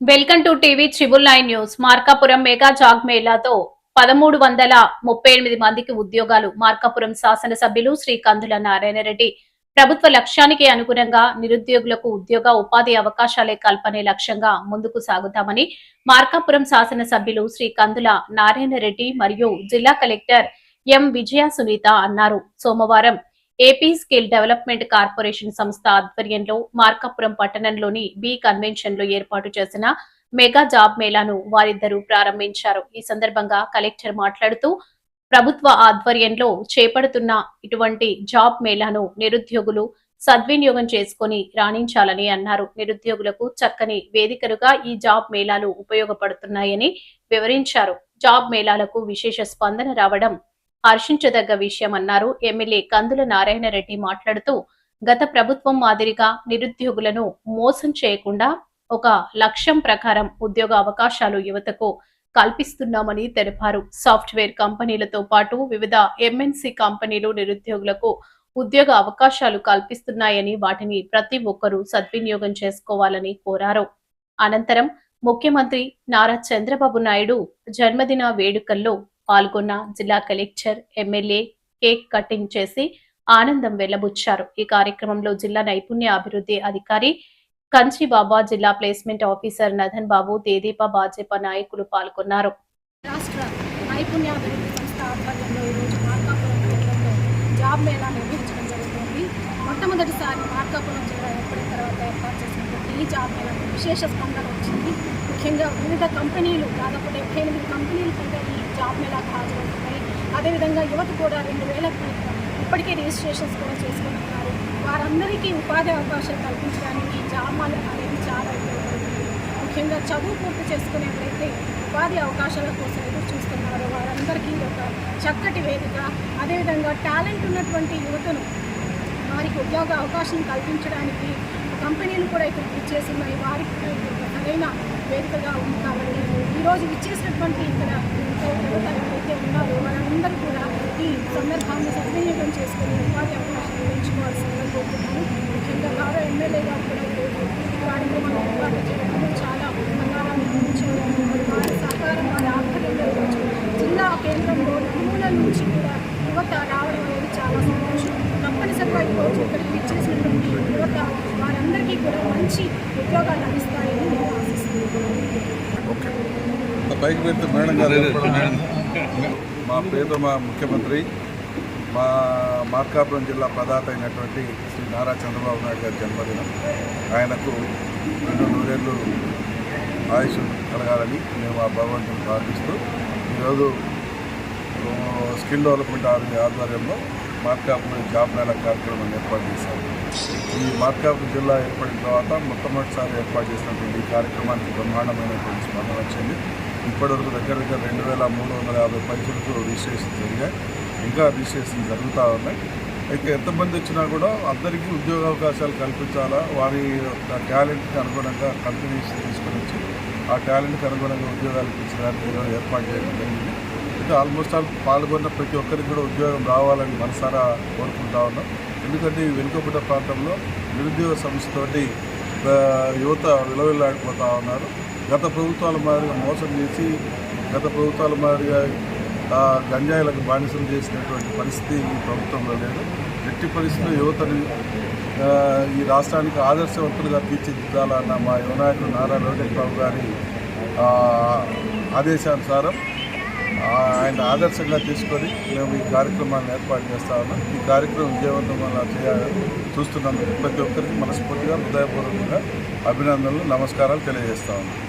Welcome to TV triple 9 news. Markapuram mega job మేళాతో 1338 మందికి ఉద్యోగాలు. మార్కాపురం శాసనసభ్యులు శ్రీ కందుల నారాయణరెడ్డి ప్రభుత్వ లక్ష్యానికి అనుగుణంగా నిరుద్యోగులకు ఉద్యోగ ఉపాధి అవకాశాలే కల్పనే లక్ష్యంగా ముందుకు సాగుతామని మార్కాపురం శాసనసభ్యులు శ్రీ కందుల నారాయణరెడ్డి మరియు జిల్లా కలెక్టర్ ఎం విజయ సునీత అన్నారు. సోమవారం ఏపీ స్కిల్ డెవలప్మెంట్ కార్పొరేషన్ సంస్థ ఆధ్వర్యంలో మార్కాపురం పట్టణంలోని బి కన్వెన్షన్ లో ఏర్పాటు చేసిన మెగా జాబ్ మేళాను వారిద్దరూ ప్రారంభించారు. ఈ సందర్భంగా కలెక్టర్ మాట్లాడుతూ ప్రభుత్వ ఆధ్వర్యంలో చేపడుతున్న ఇటువంటి జాబ్ మేళాను నిరుద్యోగులు సద్వినియోగం చేసుకుని రాణించాలని అన్నారు. నిరుద్యోగులకు చక్కని వేదికలుగా ఈ జాబ్ మేళాలు ఉపయోగపడుతున్నాయని వివరించారు. జాబ్ మేళాలకు విశేష స్పందన రావడం హర్షించదగ్గ విషయమన్నారు. ఎమ్మెల్యే కందుల నారాయణరెడ్డి మాట్లాడుతూ గత ప్రభుత్వం మాదిరిగా నిరుద్యోగులను మోసం చేయకుండా ఒక లక్ష్యం ప్రకారం ఉద్యోగ అవకాశాలు యువతకు కల్పిస్తున్నామని తెలిపారు. సాఫ్ట్వేర్ కంపెనీలతో పాటు వివిధ ఎంఎన్సి కంపెనీలు నిరుద్యోగులకు ఉద్యోగ అవకాశాలు కల్పిస్తున్నాయని వాటిని ప్రతి ఒక్కరూ సద్వినియోగం చేసుకోవాలని కోరారు. అనంతరం ముఖ్యమంత్రి నారా చంద్రబాబు నాయుడు జన్మదిన వేడుకల్లో పాల్గొన్న జిల్లా కలెక్టర్, ఎమ్మెల్యే కేక్ కటింగ్ చేసి ఆనందం వెళ్లబుచ్చారు. ఈ కార్యక్రమంలో జిల్లా నైపుణ్య అభివృద్ధి అధికారి కంచిబాబా, జిల్లా ప్లేస్మెంట్ ఆఫీసర్ నదన్ బాబు, తేదీప, భాజపా నాయకులు పాల్గొన్నారు. రాష్ట్ర నైపుణ్యాభివృద్ధి సంస్థ ఆధ్వర్యంలో ఈరోజు మార్కాపురం జిల్లాలో జాబ్ మేళా నిర్వహించడం జరుగుతుంది. మొట్టమొదటిసారి మార్కాపురం జిల్లా ఏర్పడిన తర్వాత ఏర్పాటు చేసినటువంటి ఈ జాబ్ మేళాకు విశేష స్పందన వచ్చింది. ముఖ్యంగా వివిధ కంపెనీలు, దాదాపు 78 కంపెనీలు కూడా ఈ జాబ్ మేళాకు హాజరవుతున్నాయి. అదేవిధంగా యువత కూడా 2000 ఇప్పటికే రిజిస్ట్రేషన్స్ కూడా చేసుకుంటున్నారు. వారందరికీ ఉపాధి అవకాశాలు కల్పించడానికి ఈ జాబ్ మేళా అనేది చాలా ఉపయోగపడుతుంది. ముఖ్యంగా చదువు పూర్తి చేసుకునేట్లయితే ఉపాధి అవకాశాల కోసం ఎదురు చూస్తున్నారు. వారందరికీ ఒక చక్కటి వేదిక. అదేవిధంగా టాలెంట్ ఉన్నటువంటి యువతను వారికి ఉద్యోగ అవకాశం కల్పించడానికి కంపెనీలు కూడా ఇక్కడ ఇచ్చేస్తున్నాయి. వారికి సరైన వేదికగా ఉంది. కాబట్టి ఈరోజు ఇచ్చేసినటువంటి ఇక్కడ యువత ఎవరైతే ఉన్నారో వారందరూ కూడా ఈ సందర్భాన్ని సద్వినియోగం చేసుకుని ఉపాధి అవకాశాలు పెంచుకోవాల్సిందిగా కోరుతున్నాను. ముఖ్యంగా గౌరవ ఎమ్మెల్యే గారు కూడా ఈరోజు ఈ కార్యక్రమాన్ని ఏర్పాటు చేయడం చాలా బంగారాన్ని అందించేవారు. వారి సహకారం, వారి ఆధ్వర్యంలో ఈరోజు జిల్లా కేంద్రంలో నలుమూలల నుంచి కూడా యువత రావడం అనేది చాలా సంతోషం. తప్పనిసరిగా ఈరోజు ఇక్కడికి ఇచ్చేసినటువంటి యువత వారందరికీ కూడా మంచి ఉద్యోగాలు అందిస్తాయని నేను ఆశిస్తున్నాను. మా ప్రియతమ ముఖ్యమంత్రి, మా మార్కాపురం జిల్లా ప్రదాత అయినటువంటి శ్రీ నారా చంద్రబాబు నాయుడు గారి జన్మదినం. ఆయనకు 200 ఆయుష్ కలగాలని మేము ఆ భగవంతుని ప్రార్థిస్తూ ఈరోజు స్కిల్ డెవలప్మెంట్ ఆధ్వర్యంలో మార్కాపురం జాబ్ మేళా కార్యక్రమాన్ని ఏర్పాటు చేశారు. ఈ మార్కాపురం జిల్లా ఏర్పడిన తర్వాత మొట్టమొదటిసారి ఏర్పాటు చేసినటువంటి ఈ కార్యక్రమానికి బ్రహ్మాండమైనటువంటి స్పందన వచ్చింది. ఇప్పటివరకు దగ్గర 2350 పైసలకు రిజిస్ట్రేషన్ జరిగాయి. ఇంకా రిజిస్ట్రేషన్ జరుగుతూ ఉన్నాయి. అయితే ఎంతమంది వచ్చినా కూడా అందరికీ ఉద్యోగ అవకాశాలు కల్పించాలా, వారి టాలెంట్కి అనుగుణంగా కంపెనీస్ తీసుకొని వచ్చి ఆ టాలెంట్కి అనుగుణంగా ఉద్యోగాలు ఇప్పించడానికి ఏర్పాటు చేయడం జరిగింది. అయితే ఆల్మోస్ట్ పాల్గొన్న ప్రతి ఒక్కరికి కూడా ఉద్యోగం రావాలని మనసారా కోరుకుంటా ఉన్నాం. ఎందుకంటే ఈ వెనుకబడ్డ ప్రాంతంలో నిరుద్యోగ సమస్యతోటి యువత విలవిల్లాడిపోతూ ఉన్నారు. గత ప్రభుత్వాల మాదిరిగా మోసం చేసి, గత ప్రభుత్వాల మాదిరిగా గంజాయిలకు బానిసలు చేసినటువంటి పరిస్థితి ఈ ప్రభుత్వంలో లేదు. ఎట్టి పరిస్థితుల్లో యువతని ఈ రాష్ట్రానికి ఆదర్శవంతులుగా తీర్చిదిద్దాలన్న మా యువనాయకుడు నారా లోకేష్ బాబు గారి ఆదేశానుసారం ఆయన ఆదర్శంగా తీసుకొని మేము ఈ కార్యక్రమాన్ని ఏర్పాటు చేస్తా ఉన్నాం. ఈ కార్యక్రమం విజయవంతంగా చేయాలని చూస్తున్నందుకు ప్రతి ఒక్కరికి మనస్ఫూర్తిగా హృదయపూర్వకంగా అభినందనలు, నమస్కారాలు తెలియజేస్తా ఉన్నాం.